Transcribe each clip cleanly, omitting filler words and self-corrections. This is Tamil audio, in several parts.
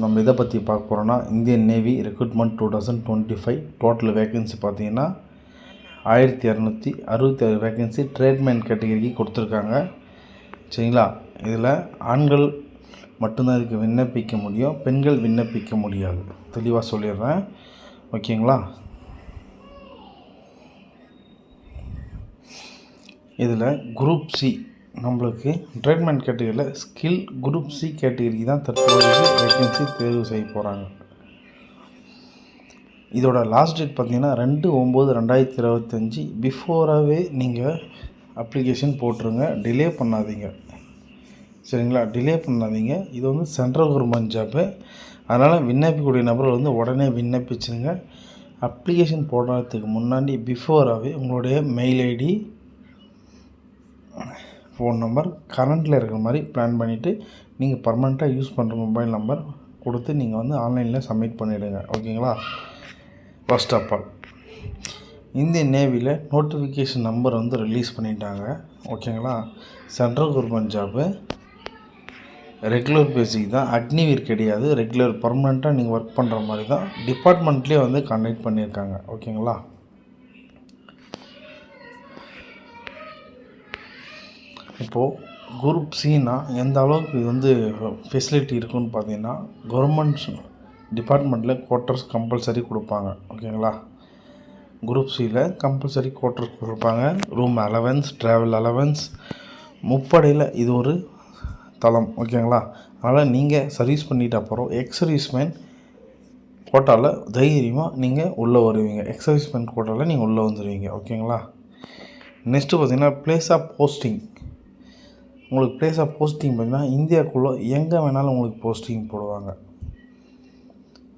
நம்ம இதை பற்றி பார்க்க போகிறோன்னா Indian navy recruitment 2025 total vacancy பார்த்தீங்கன்னா 1266 வேக்கன்சி ட்ரேட்மேன் கேட்டகரிக்கு கொடுத்துருக்காங்க. சரிங்களா, இதில் ஆண்கள் மட்டும்தான் இதுக்கு விண்ணப்பிக்க முடியும், பெண்கள் விண்ணப்பிக்க முடியாது. தெளிவாக சொல்லிடுறேன், ஓகேங்களா. இதில் குரூப் சி நம்மளுக்கு ட்ரேட்மேன் கேட்டகரியில் ஸ்கில் குரூப் சி கேட்டகரிக்கு தான் தற்போதைக்கு வேக்கன்சி தேர்வு செய்ய போகிறாங்க. இதோட லாஸ்ட் டேட் பார்த்திங்கன்னா 2/9/2025. பிஃபோராகவே நீங்கள் அப்ளிகேஷன் போட்டுருங்க, டிலே பண்ணாதீங்க. சரிங்களா, டிலே பண்ணாதீங்க. இது வந்து சென்ட்ரல் கவர்மெண்ட் ஜாப்பு, அதனால் விண்ணப்பிக்கக்கூடிய நபர்கள் உடனே விண்ணப்பிச்சுங்க. அப்ளிகேஷன் போடுறதுக்கு முன்னாடி பிஃபோராகவே உங்களுடைய மெயில் ஐடி, ஃபோன் நம்பர் கரண்ட்டில் இருக்கிற மாதிரி பிளான் பண்ணிவிட்டு நீங்கள் பர்மனெண்ட்டாக யூஸ் பண்ணுற மொபைல் நம்பர் கொடுத்து நீங்கள் ஆன்லைனில் சப்மிட் பண்ணிவிடுங்க, ஓகேங்களா. ஃபர்ஸ்ட் ஆஃப் ஆல் இந்தியன் நேவியில் நோட்டிஃபிகேஷன் நம்பர் ரிலீஸ் பண்ணிட்டாங்க, ஓகேங்களா. Central government job, regular basic தான், அக்னிவீர் கிடையாது. ரெகுலர் பர்மனெண்ட்டாக நீங்கள் ஒர்க் பண்ணுற மாதிரி தான் டிபார்ட்மெண்ட்லேயே கண்டக்ட் பண்ணியிருக்காங்க, ஓகேங்களா. இப்போது குரூப் சின்னா எந்த அளவுக்கு இது ஃபெசிலிட்டி இருக்குன்னு பார்த்தீங்கன்னா, கவர்மெண்ட் டிபார்ட்மெண்ட்டில் குவார்ட்டர்ஸ் கம்பல்சரி கொடுப்பாங்க, ஓகேங்களா. குரூப் சியில் கம்பல்சரி குவார்ட்டர்ஸ் கொடுப்பாங்க, ரூம் அலவன்ஸ், ட்ராவல் அலவன்ஸ், முப்படையில் இது ஒரு தளம், ஓகேங்களா. அதனால் நீங்கள் சர்வீஸ் பண்ணிட்ட அப்புறம் எக்ஸர்வீஸ்மேன் கோட்டாவில் தைரியமாக நீங்கள் உள்ளே வருவீங்க. எக்ஸர்வீஸ்மேன் கோட்டாவில் நீங்கள் உள்ளே வந்துடுவீங்க, ஓகேங்களா. நெக்ஸ்ட்டு பார்த்திங்கன்னா பிளேஸ் ஆஃப் போஸ்டிங். உங்களுக்கு பிளேஸ் ஆஃப் போஸ்டிங் பார்த்திங்கன்னா இந்தியாவுக்குள்ளே எங்கே வேணாலும் உங்களுக்கு போஸ்டிங் போடுவாங்க.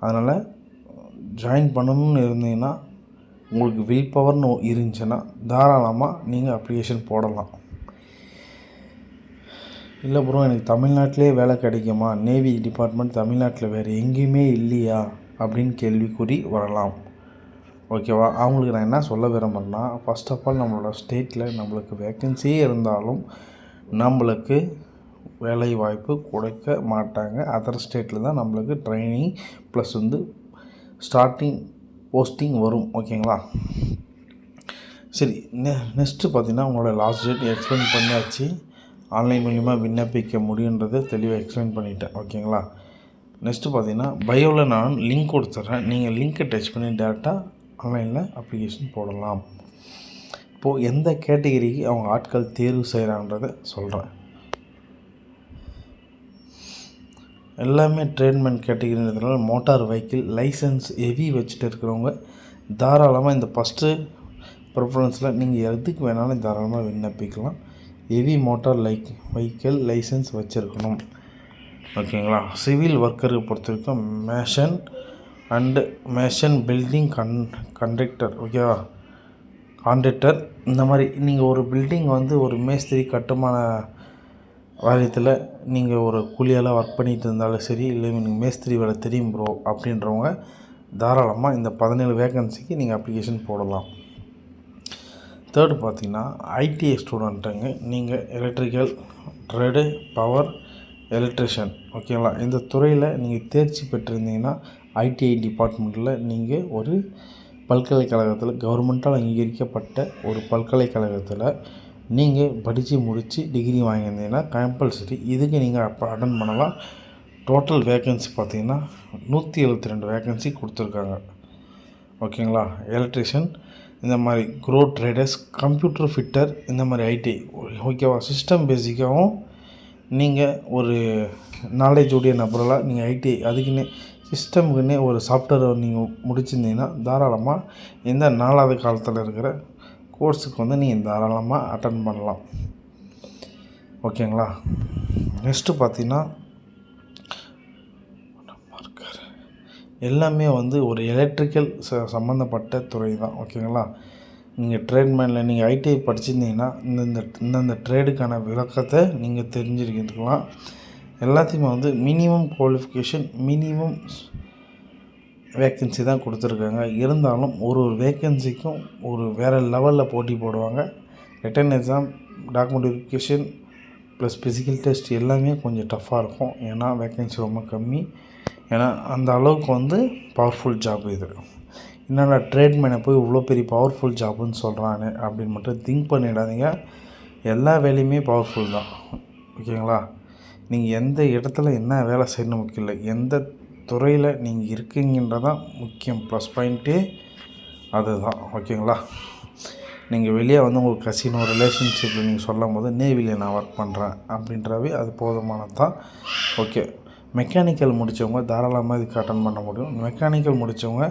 அதனால் ஜாயின் பண்ணணும்னு இருந்தீங்கன்னா, உங்களுக்கு வில் பவர்னு இருந்துச்சுன்னா தாராளமாக நீங்கள் அப்ளிகேஷன் போடலாம். இல்லை ப்ரோ, எனக்கு தமிழ்நாட்டிலே வேலை கிடைக்குமா, நேவி டிபார்ட்மெண்ட் தமிழ்நாட்டில் வேறு எங்கேயுமே இல்லையா அப்படின்னு கேள்விக்குறி வரலாம், ஓகேவா. அவங்களுக்கு நான் என்ன சொல்ல விரும்புகிறேன்னா, ஃபர்ஸ்ட் ஆஃப் ஆல் நம்மளோட ஸ்டேட்டில் நம்மளுக்கு வேக்கன்சியே இருந்தாலும் நம்மளுக்கு வேலை வாய்ப்பு கொடுக்க மாட்டாங்க. அதர் ஸ்டேட்டில் தான் நம்மளுக்கு ட்ரைனிங் ப்ளஸ் ஸ்டார்டிங் போஸ்டிங் வரும், ஓகேங்களா. சரி, நெக்ஸ்ட்டு பார்த்திங்கன்னா உங்களோட லாஸ்ட் டேட் எக்ஸ்பிளைன் பண்ணியாச்சு. ஆன்லைன் மூலிமா விண்ணப்பிக்க முடியுன்றதை தெளிவாக எக்ஸ்பிளைன் பண்ணிட்டேன், ஓகேங்களா. நெக்ஸ்ட்டு பார்த்திங்கன்னா பயோவில் நான் லிங்க் கொடுத்துட்றேன், நீங்கள் லிங்க்கை டச் பண்ணி டேரெக்டாக ஆன்லைனில் அப்ளிகேஷன் போடலாம். இப்போது எந்த கேட்டகரிக்கு அவங்க ஆட்கள் தேர்வு செய்கிறான்றதை சொல்கிறேன். எல்லாமே ட்ரேட்மேன் கேட்டகரின்றதுனால மோட்டார் வெஹிக்கிள் லைசன்ஸ் ஹெவி வச்சுட்டு இருக்கிறவங்க தாராளமாக இந்த ஃபஸ்ட்டு ப்ரிஃபரன்ஸில் நீங்கள் எதுக்கு வேணாலும் தாராளமாக விண்ணப்பிக்கலாம். ஹெவி மோட்டார் வெஹிக்கிள் லைசன்ஸ் வச்சுருக்கணும், ஓகேங்களா. சிவில் ஒர்க்கருக்கு பொறுத்த வரைக்கும் மேஷன் அண்டு மேஷன் பில்டிங் கண்டக்டர், ஓகேவா, கான்ட்ராக்டர், இந்த மாதிரி நீங்கள் ஒரு பில்டிங் ஒரு மேஸ்திரி கட்டுமான வாரியத்தில் நீங்கள் ஒரு கூலியால் ஒர்க் பண்ணிகிட்டு இருந்தாலும் சரி, இல்லை நீங்கள் மேஸ்திரி வேலை தெரியும் ப்ரோ அப்படின்றவங்க தாராளமாக இந்த 17 வேக்கன்சிக்கு நீங்கள் அப்ளிகேஷன் போடலாம். தேர்டு பார்த்திங்கன்னா ஐடிஐ ஸ்டூடெண்ட்டுங்க, நீங்கள் எலக்ட்ரிக்கல் ட்ரேடு, பவர், எலக்ட்ரிஷியன், ஓகேங்களா. இந்த துறையில் நீங்கள் தேர்ச்சி பெற்றிருந்தீங்கன்னா ஐடிஐ டிபார்ட்மெண்ட்டில் நீங்கள் ஒரு பல்கலைக்கழகத்தில் கவர்மெண்ட்டால் அங்கீகரிக்கப்பட்ட ஒரு பல்கலைக்கழகத்தில் நீங்கள் படித்து முடித்து டிகிரி வாங்கியிருந்தீங்கன்னா கம்பல்சரி இதுக்கு நீங்கள் அட்டன் பண்ணலாம். டோட்டல் வேக்கன்சி பார்த்திங்கன்னா 172 வேக்கன்சி கொடுத்துருக்காங்க, ஓகேங்களா. எலக்ட்ரிஷியன், இந்த மாதிரி க்ரோ ட்ரேடர்ஸ், கம்ப்யூட்டர் ஃபிட்டர், இந்த மாதிரி ஐடி, ஓகேவா. சிஸ்டம் பேசிக்காகவும் நீங்கள் ஒரு நாலேஜ் உடைய நபரெல்லாம் நீங்கள் ஐடி அதுக்குன்னே சிஸ்டமுக்குன்னே ஒரு சாஃப்ட்வேரை நீங்கள் முடிச்சிருந்தீங்கன்னா தாராளமாக இந்த 4வது காலத்தில் இருக்கிற கோர்ஸுக்கு நீங்கள் தாராளமாக அட்டன் பண்ணலாம், ஓகேங்களா. நெக்ஸ்ட்டு பார்த்திங்கன்னா எல்லாமே ஒரு எலக்ட்ரிக்கல் சம்மந்தப்பட்ட துறை தான், ஓகேங்களா. நீங்கள் ட்ரேட்மேனில் நீங்கள் ஐடிஐ படிச்சிருந்தீங்கன்னா இந்தந்த ட்ரேடுக்கான விளக்கத்தை நீங்கள் தெரிஞ்சிருக்கலாம். எல்லாத்தையுமே மினிமம் குவாலிஃபிகேஷன், மினிமம் வேக்கன்சி தான் கொடுத்துருக்காங்க. இருந்தாலும் ஒரு வேக்கன்சிக்கும் ஒரு வேறு லெவலில் போட்டி போடுவாங்க. Written exam, document verification plus physical test எல்லாமே கொஞ்சம் டஃப்பாக இருக்கும். ஏன்னா வேக்கன்சி ரொம்ப கம்மி. ஏன்னா அந்த அளவுக்கு வந்து பவர்ஃபுல் ஜாப் இது. என்னடா ட்ரேட்மேனை போய் இவ்வளோ பெரிய பவர்ஃபுல் ஜாப்புன்னு சொல்கிறானே அப்படின்னு மட்டும் திங்க் பண்ணிடாதீங்க. எல்லா வேலையுமே பவர்ஃபுல் தான். ஓகேங்களா? நீங்கள் எந்த இடத்துல என்ன வேலை செய்யணும் முக்கியம் இல்லை, எந்த துறையில் நீங்கள் இருக்கீங்கன்றதான் முக்கியம். ப்ளஸ் பாயிண்ட்டே அதுதான். ஓகேங்களா? நீங்கள் வெளியே வந்து உங்களுக்கு கசினோ ரிலேஷன்ஷிப்பில் நீங்கள் சொல்லும் போது நேவியில் நான் ஒர்க் பண்ணுறேன் அப்படின்றவே அது போதுமானது தான். ஓகே, மெக்கானிக்கல் முடித்தவங்க தாராளமாக இதுக்கு அட்டன் பண்ண முடியும். மெக்கானிக்கல் முடித்தவங்க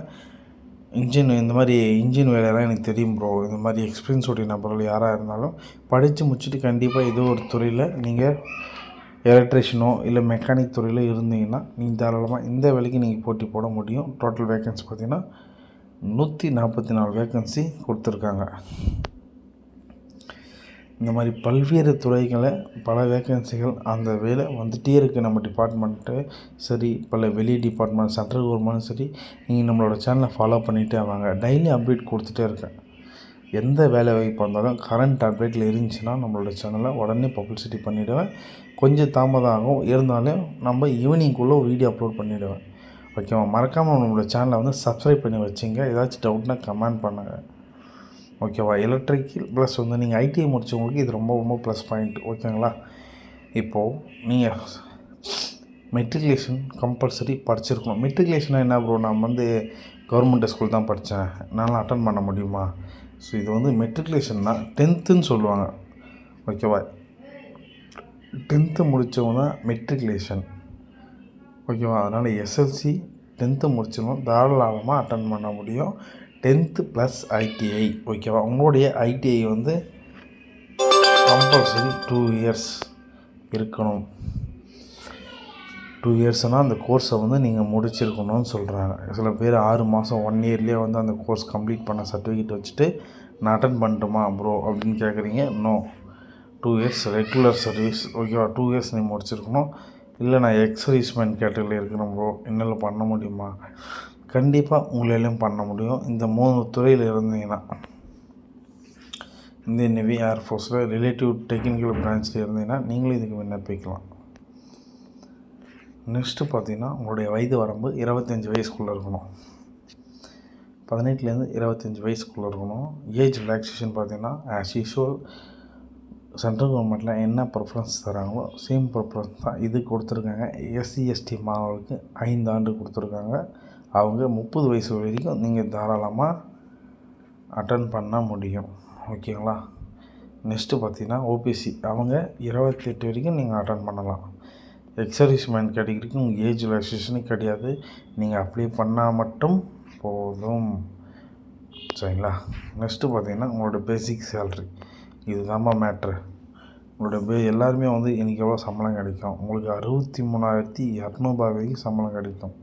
இந்த மாதிரி இன்ஜின் வேலையெல்லாம் எனக்கு தெரியும் ப்ரோ, இந்த மாதிரி எக்ஸ்பீரியன்ஸ் உடைய நபர்கள் யாராக இருந்தாலும் படித்து முடிச்சுட்டு கண்டிப்பாக ஏதோ ஒரு துறையில் நீங்கள் எலக்ட்ரிஷியனோ இல்லை மெக்கானிக் துறையில் இருந்தீங்கன்னா நீங்கள் தாராளமாக இந்த வேலைக்கு நீங்கள் போட்டி போட முடியும். டோட்டல் வேக்கன்சி பார்த்திங்கன்னா 144 வேக்கன்சி கொடுத்துருக்காங்க. இந்த மாதிரி பல்வேறு துறைகளை பல வேக்கன்சிகள் அந்த வேலை வந்துகிட்டே இருக்குது நம்ம டிபார்ட்மெண்ட்டு சரி, பல வெளி டிபார்ட்மெண்ட் சென்ட்ரல் கவர்மெண்ட்டும் சரி. நீங்கள் நம்மளோட சேனலை ஃபாலோ பண்ணிகிட்டே வாங்க. டெய்லி அப்டேட் கொடுத்துட்டே இருக்கேன். எந்த வேலை வாய்ப்பு வந்தாலும் கரண்ட் அப்டேட்டில் இருந்துச்சுன்னா நம்மளோட சேனலை உடனே பப்ளிசிட்டி பண்ணிவிடுவேன். கொஞ்சம் தாமதம் ஆகும், இருந்தாலும் நம்ம ஈவினிங்குள்ளே ஒரு வீடியோ அப்லோட் பண்ணிவிடுவேன். ஓகேவா? மறக்காமல் நம்மளோட சேனலை வந்து சப்ஸ்கிரைப் பண்ணி வச்சுங்க. ஏதாச்சும் டவுட்னா கமெண்ட் பண்ணுங்கள். ஓகேவா? எலக்ட்ரிக்கல் ப்ளஸ் வந்து நீங்கள் ஐடிஐ முடித்தவங்களுக்கு இது ரொம்ப ரொம்ப ப்ளஸ் பாயிண்ட். ஓகேங்களா? இப்போது நீங்கள் மெட்ரிகுலேஷன் கம்பல்சரி படிச்சிருக்கணும். மெட்ரிகுலேஷனாக என்ன ப்ரோ, நான் வந்து கவர்மெண்ட் ஸ்கூல் தான் படித்தேன், என்னால் அட்டன் பண்ண முடியுமா? ஸோ இது வந்து மெட்ரிகுலேஷன்னா 10ன்னு சொல்லுவாங்க. ஓகேவா? 10th முடித்தவங்க தான் மெட்ரிகுலேஷன். ஓகேவா? அதனால் எஸ்எல்சி 10th முடிச்சவங்க தாராளமாக அட்டன் பண்ண முடியும். 10th + ITI. ஓகேவா? உங்களுடைய ஐடிஐ வந்து கம்பல்சரி 2 இயர்ஸ் இருக்கணும். 2 இயர்ஸ்னால் அந்த கோர்ஸை வந்து நீங்கள் முடிச்சிருக்கணும்னு சொல்கிறாங்க. சில பேர் 6 மாதம் 1 இயர்லேயே வந்து அந்த கோர்ஸ் கம்ப்ளீட் பண்ண சர்டிஃபிகேட் வச்சுட்டு நான் அட்டன் பண்ணட்டுமா ப்ரோ அப்படின்னு கேட்குறீங்க. No, 2 years regular service. ஓகேவா? 2 இயர்ஸ் நீங்கள் முடிச்சிருக்கணும். இல்லை நான் எக்ஸர்வீஸ்மேன் கேட்டகரியில் இருக்கணும் ப்ரோ, என்னால் பண்ண முடியுமா? கண்டிப்பாக உங்களாலையும் பண்ண முடியும். இந்த 3 துறையில் இருந்தீங்கன்னா, இந்தியன் நேவி, ஏர்ஃபோர்ஸில் ரிலேட்டிவ் டெக்னிக்கல் பிரான்ச்சில் இருந்தீங்கன்னா நீங்களும் இதுக்கு விண்ணப்பிக்கலாம். நெக்ஸ்ட்டு பார்த்தீங்கன்னா, உங்களுடைய வயது வரம்பு 25 வயசுக்குள்ளே இருக்கணும். 18லேருந்து 25 வயசுக்குள்ளே இருக்கணும். ஏஜ் ரிலாக்ஸேஷன் பார்த்தீங்கன்னா ஆஸ் யூஷுவல் சென்ட்ரல் கவர்மெண்ட்டில் என்ன ப்ரிஃபரன்ஸ் தராங்களோ சேம் ப்ரிஃபரன்ஸ் தான் இது கொடுத்துருக்காங்க. எஸ்சி எஸ்டி மாணவர்களுக்கு 5 ஆண்டு கொடுத்துருக்காங்க. அவங்க 30 வயசு வரைக்கும் நீங்கள் தாராளமாக அட்டன் பண்ண முடியும். ஓகேங்களா? நெக்ஸ்ட்டு பார்த்தீங்கன்னா ஓபிசி, அவங்க 28 வரைக்கும் நீங்கள் அட்டன் பண்ணலாம். எக்ஸர்வீஸ்மேன் கேட்டகரிக்கு உங்கள் ஏஜ் ரிலாக்ஸேஷனே கிடையாது, நீங்கள் அப்ளை பண்ணால் மட்டும் போதும். சரிங்களா? நெக்ஸ்ட்டு பார்த்தீங்கன்னா உங்களோட பேசிக் சேல்ரி, இதுதான்மா மேட்ரு. உங்களோட எல்லாருமே வந்து இன்றைக்கி எவ்வளோ சம்பளம் கிடைக்கும்? உங்களுக்கு 63,200 வரைக்கும் சம்பளம் கிடைக்கும்.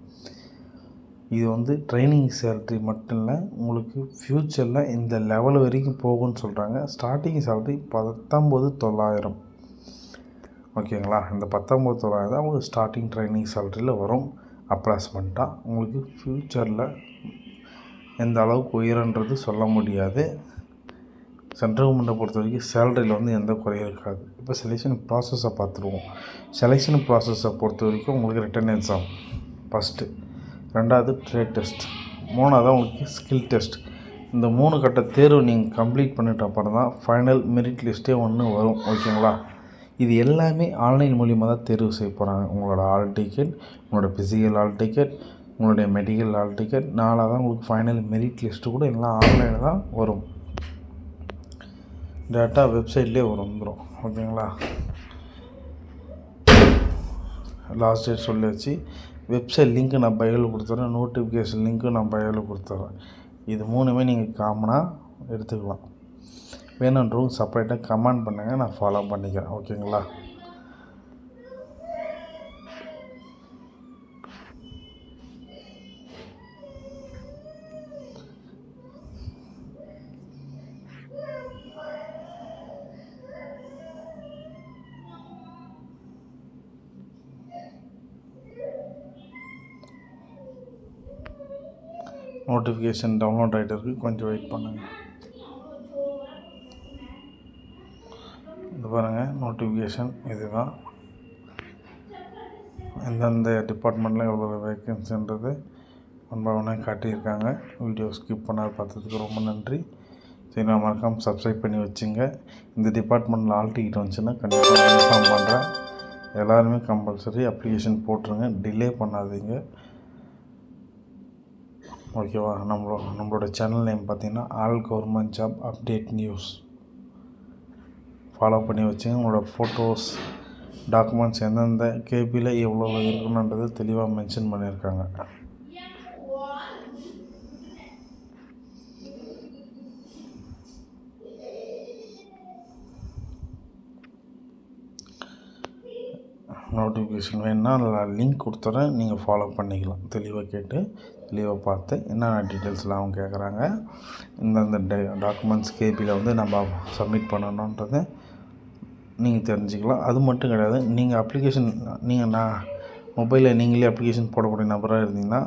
இது வந்து ட்ரைனிங் சேலரி மட்டும் இல்லை, உங்களுக்கு ஃப்யூச்சரில் இந்த லெவல் வரைக்கும் போகும்னு சொல்கிறாங்க. Starting salary 19,900. ஓகேங்களா? இந்த 19,900 தான் உங்களுக்கு ஸ்டார்டிங் ட்ரைனிங் சேலரியில் வரும். அப்ராக்சிமேட்டாக உங்களுக்கு ஃப்யூச்சரில் எந்த அளவுக்கு உயரன்றது சொல்ல முடியாது. சென்ட்ரல் கவர்மெண்ட்டை பொறுத்த வரைக்கும் சேலரியில் வந்து எந்த குறையும் இருக்காது. இப்போ செலெக்ஷன் ப்ராசஸை பார்த்துருவோம். செலெக்ஷன் ப்ராசஸை பொறுத்த வரைக்கும் உங்களுக்கு ரிட்டன் எக்ஸாம் ஃபஸ்ட்டு, 2வது ட்ரேட் டெஸ்ட், 3வது உங்களுக்கு ஸ்கில் டெஸ்ட். இந்த 3 கட்ட தேர்வு நீங்கள் கம்ப்ளீட் பண்ணிட்ட அப்புறம் தான் ஃபைனல் மெரிட் லிஸ்ட்டே ஒன்று வரும். ஓகேங்களா? இது எல்லாமே ஆன்லைன் மூலிமா தான் தேர்வு செய்ய போகிறாங்க. உங்களோட ஹால் டிக்கெட், உங்களோட ஃபிசிக்கல் ஹால் டிக்கெட், உங்களுடைய மெடிக்கல் ஹால் டிக்கெட், 4வது தான் உங்களுக்கு ஃபைனல் மெரிட் லிஸ்ட்டு கூட எல்லாம் ஆன்லைனில் தான் வரும். டேட்டா வெப்சைட்லேயே வந்துடும். ஓகேங்களா? லாஸ்ட் டேட் சொல்லியாச்சு. வெப்சைட் லிங்க்கு நான் பயோவில் கொடுத்துட்றேன், நோட்டிஃபிகேஷன் லிங்க்கும் நான் பயோவில் கொடுத்துட்றேன். இது 3மே நீங்கள் காமனாக எடுத்துக்கலாம். வேணுன்றவங்க செப்பரேட்டாக கமெண்ட் பண்ணுங்கள், நான் ஃபாலோ பண்ணிக்கிறேன். ஓகேங்களா? நோட்டிஃபிகேஷன் டவுன்லோட் ஆகிட்டு இருக்குது, கொஞ்சம் வெயிட் பண்ணுங்கள். இது பாருங்கள், நோட்டிஃபிகேஷன் இதுதான். எந்தெந்த டிபார்ட்மெண்ட்டில் எவ்வளோ வேக்கன்சின்றது ஒன் பை ஒன்னாக காட்டியிருக்காங்க. வீடியோ ஸ்கிப் பண்ணாத பார்த்ததுக்கு ரொம்ப நன்றி. சரி, நான் மறக்காமல் சப்ஸ்கிரைப் பண்ணி வச்சுங்க. இந்த டிபார்ட்மெண்ட்டில் ஆல் டிக்கெட் வந்துச்சுன்னா கண்டிப்பாக இன்ஃபார்ம் பண்ணுறேன். எல்லாருமே கம்பல்சரி அப்ளிகேஷன் போட்டுருங்க, டிலே பண்ணாதீங்க. ஓகேவா? நம்மளோட சேனல் நேம் பார்த்திங்கன்னா all government job update news. Follow பண்ணி வச்சுங்க. உங்களோட ஃபோட்டோஸ், டாக்குமெண்ட்ஸ் எந்தெந்த கேபியில் எவ்வளோ இருக்கணுன்றது தெளிவாக மென்ஷன் பண்ணியிருக்காங்க. நோட்டிஃபிகேஷன் வேணுன்னா அதில் லிங்க் கொடுத்துட்றேன், நீங்கள் ஃபாலோ பண்ணிக்கலாம். தெளிவாக கேட்டு தெளிவாக பார்த்து என்னென்ன டீட்டெயில்ஸ்லாம் அவங்க கேட்குறாங்க, இந்தந்த டாக்குமெண்ட்ஸ் கேபியில் வந்து நம்ம சப்மிட் பண்ணணுன்றதை நீங்கள் தெரிஞ்சுக்கலாம். அது மட்டும் கிடையாது, நீங்கள் அப்ளிகேஷன் மொபைலில் நீங்களே அப்ளிகேஷன் போடக்கூடிய நபராக இருந்தீங்கன்னா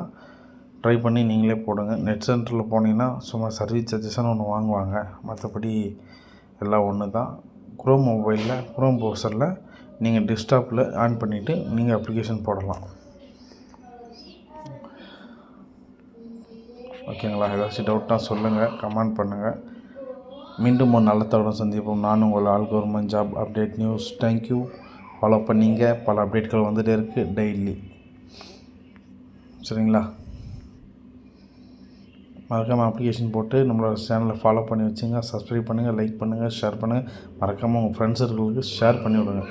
ட்ரை பண்ணி நீங்களே போடுங்க. நெட் சென்டரில் போனீங்கன்னா சும்மா சர்வீஸ் சார்ஜஸ்ன்னு ஒன்று வாங்குவாங்க, மற்றபடி எல்லாம் ஒன்று தான். குரோம் ப்ரௌசரில் நீங்கள் டெஸ்க்டாப்பில் ஆன் பண்ணிவிட்டு நீங்கள் அப்ளிகேஷன் போடலாம். ஓகேங்களா? ஏதாச்சும் டவுட்னா சொல்லுங்கள், கமெண்ட் பண்ணுங்கள். மீண்டும் ஒரு நல்ல தகவலுடன் சந்திப்போம். நான் உங்கள் all government job update news. Thank you. Follow பண்ணிங்க. பல அப்டேட்கள் வந்துகிட்டே இருக்குது டெய்லி. சரிங்களா? மறக்காமல் அப்ளிகேஷன் போட்டு நம்மளோட சேனலை ஃபாலோ பண்ணி வச்சுங்க. சப்ஸ்கிரைப் பண்ணுங்கள், லைக் பண்ணுங்கள், ஷேர் பண்ணுங்கள். மறக்காமல் உங்கள் ஃப்ரெண்ட்ஸ் சர்க்கிளுக்கு ஷேர் பண்ணி விடுங்க.